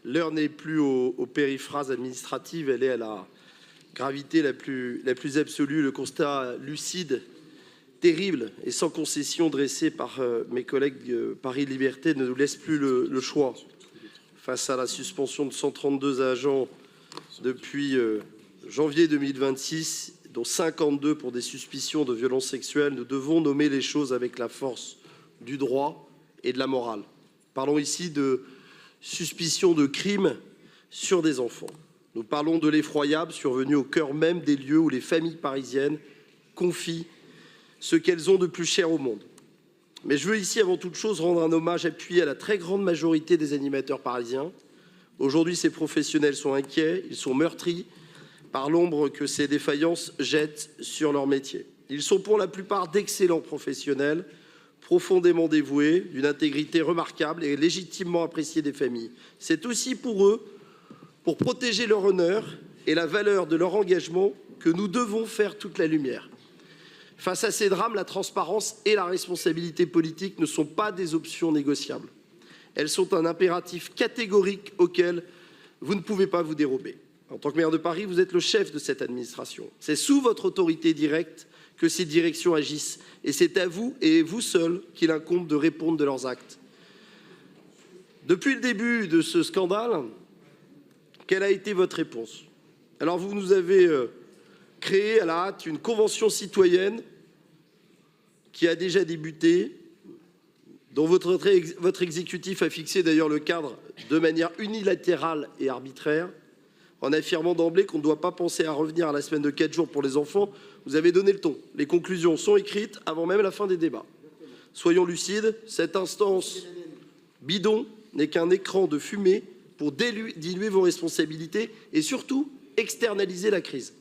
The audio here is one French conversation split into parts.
L'heure n'est plus aux périphrases administratives, elle est à la gravité la plus absolue. Le constat lucide, terrible et sans concession dressé par mes collègues Paris Liberté ne nous laisse plus le choix. Face à la suspension de 132 agents depuis janvier 2026, dont 52 pour des suspicions de violences sexuelles, nous devons nommer les choses avec la force du droit et de la morale. Parlons ici de suspicion de crimes sur des enfants. Nous parlons de l'effroyable survenu au cœur même des lieux où les familles parisiennes confient ce qu'elles ont de plus cher au monde. Mais je veux ici, avant toute chose, rendre un hommage appuyé à la très grande majorité des animateurs parisiens. Aujourd'hui, ces professionnels sont inquiets, ils sont meurtris par l'ombre que ces défaillances jettent sur leur métier. Ils sont pour la plupart d'excellents professionnels, profondément dévoués, d'une intégrité remarquable et légitimement appréciés des familles. C'est aussi pour eux, pour protéger leur honneur et la valeur de leur engagement, que nous devons faire toute la lumière. Face à ces drames, la transparence et la responsabilité politique ne sont pas des options négociables. Elles sont un impératif catégorique auquel vous ne pouvez pas vous dérober. En tant que maire de Paris, vous êtes le chef de cette administration. C'est sous votre autorité directe que ces directions agissent. Et c'est à vous et vous seul qu'il incombe de répondre de leurs actes. Depuis le début de ce scandale, quelle a été votre réponse? Alors vous nous avez créé à la hâte une convention citoyenne qui a déjà débuté, dont votre exécutif a fixé d'ailleurs le cadre de manière unilatérale et arbitraire, en affirmant d'emblée qu'on ne doit pas penser à revenir à la semaine de 4 jours pour les enfants. Vous avez donné le ton. Les conclusions sont écrites avant même la fin des débats. Soyons lucides, cette instance bidon n'est qu'un écran de fumée pour diluer vos responsabilités et surtout externaliser la crise.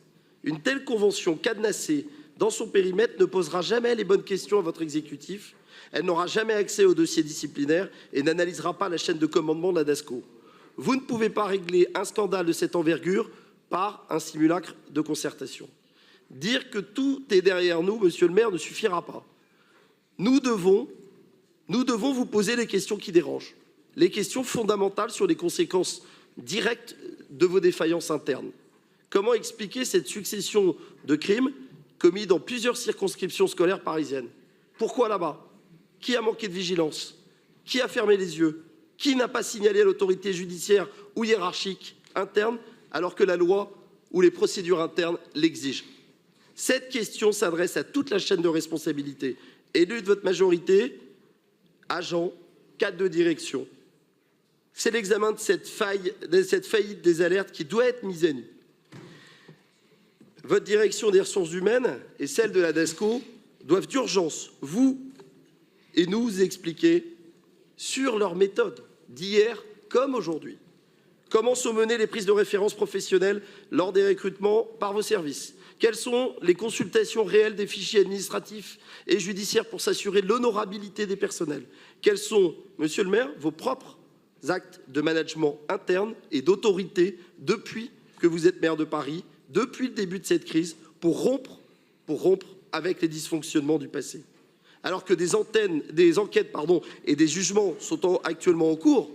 Une telle convention cadenassée dans son périmètre ne posera jamais les bonnes questions à votre exécutif. Elle n'aura jamais accès aux dossiers disciplinaires et n'analysera pas la chaîne de commandement de la DASCO. Vous ne pouvez pas régler un scandale de cette envergure par un simulacre de concertation. Dire que tout est derrière nous, monsieur le maire, ne suffira pas. Nous devons vous poser les questions qui dérangent, les questions fondamentales sur les conséquences directes de vos défaillances internes. Comment expliquer cette succession de crimes commis dans plusieurs circonscriptions scolaires parisiennes? Pourquoi là-bas? Qui a manqué de vigilance? Qui a fermé les yeux? Qui n'a pas signalé à l'autorité judiciaire ou hiérarchique interne alors que la loi ou les procédures internes l'exigent? Cette question s'adresse à toute la chaîne de responsabilité. Élus de votre majorité, agents, cadres de direction. C'est l'examen de cette faillite des alertes qui doit être mise à nu. Votre direction des ressources humaines et celle de la DASCO doivent d'urgence, vous et nous, expliquer sur leur méthode d'hier comme aujourd'hui. Comment sont menées les prises de référence professionnelles lors des recrutements par vos services? Quelles sont les consultations réelles des fichiers administratifs et judiciaires pour s'assurer de l'honorabilité des personnels? Quels sont, monsieur le maire, vos propres actes de management interne et d'autorité depuis que vous êtes maire de Paris, depuis le début de cette crise, pour rompre avec les dysfonctionnements du passé? Alors que des enquêtes et des jugements sont actuellement en cours,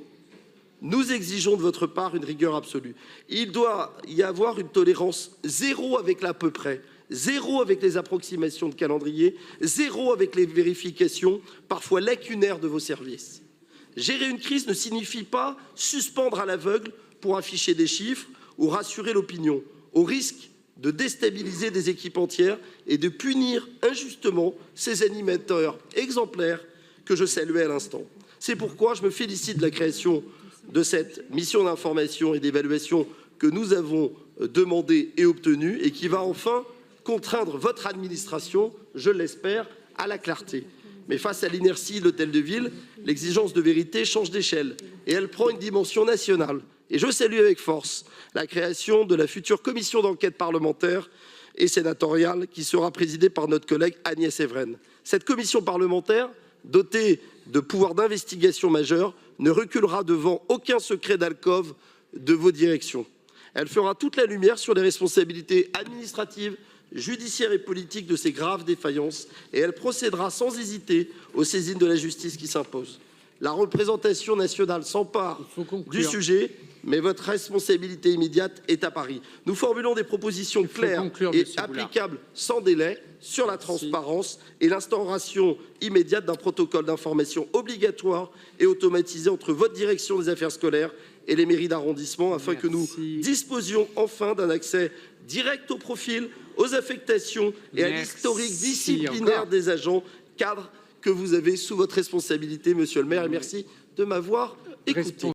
nous exigeons de votre part une rigueur absolue. Il doit y avoir une tolérance zéro avec l'à peu près, zéro avec les approximations de calendrier, zéro avec les vérifications parfois lacunaires de vos services. Gérer une crise ne signifie pas suspendre à l'aveugle pour afficher des chiffres ou rassurer l'opinion, au risque de déstabiliser des équipes entières et de punir injustement ces animateurs exemplaires que je saluais à l'instant. C'est pourquoi je me félicite de la création de cette mission d'information et d'évaluation que nous avons demandée et obtenue et qui va enfin contraindre votre administration, je l'espère, à la clarté. Mais face à l'inertie de l'hôtel de ville, l'exigence de vérité change d'échelle et elle prend une dimension nationale. Et je salue avec force la création de la future commission d'enquête parlementaire et sénatoriale qui sera présidée par notre collègue Agnès Evren. Cette commission parlementaire, dotée de pouvoirs d'investigation majeurs, ne reculera devant aucun secret d'alcôve de vos directions. Elle fera toute la lumière sur les responsabilités administratives, judiciaires et politiques de ces graves défaillances et elle procédera sans hésiter aux saisines de la justice qui s'imposent. La représentation nationale s'empare du sujet, mais votre responsabilité immédiate est à Paris. Nous formulons des propositions claires et applicables sans délai sur la transparence et l'instauration immédiate d'un protocole d'information obligatoire et automatisé entre votre direction des affaires scolaires et les mairies d'arrondissement afin que nous disposions enfin d'un accès direct au profil, aux affectations et à l'historique disciplinaire des agents cadres que vous avez sous votre responsabilité, monsieur le maire, et merci de m'avoir écouté.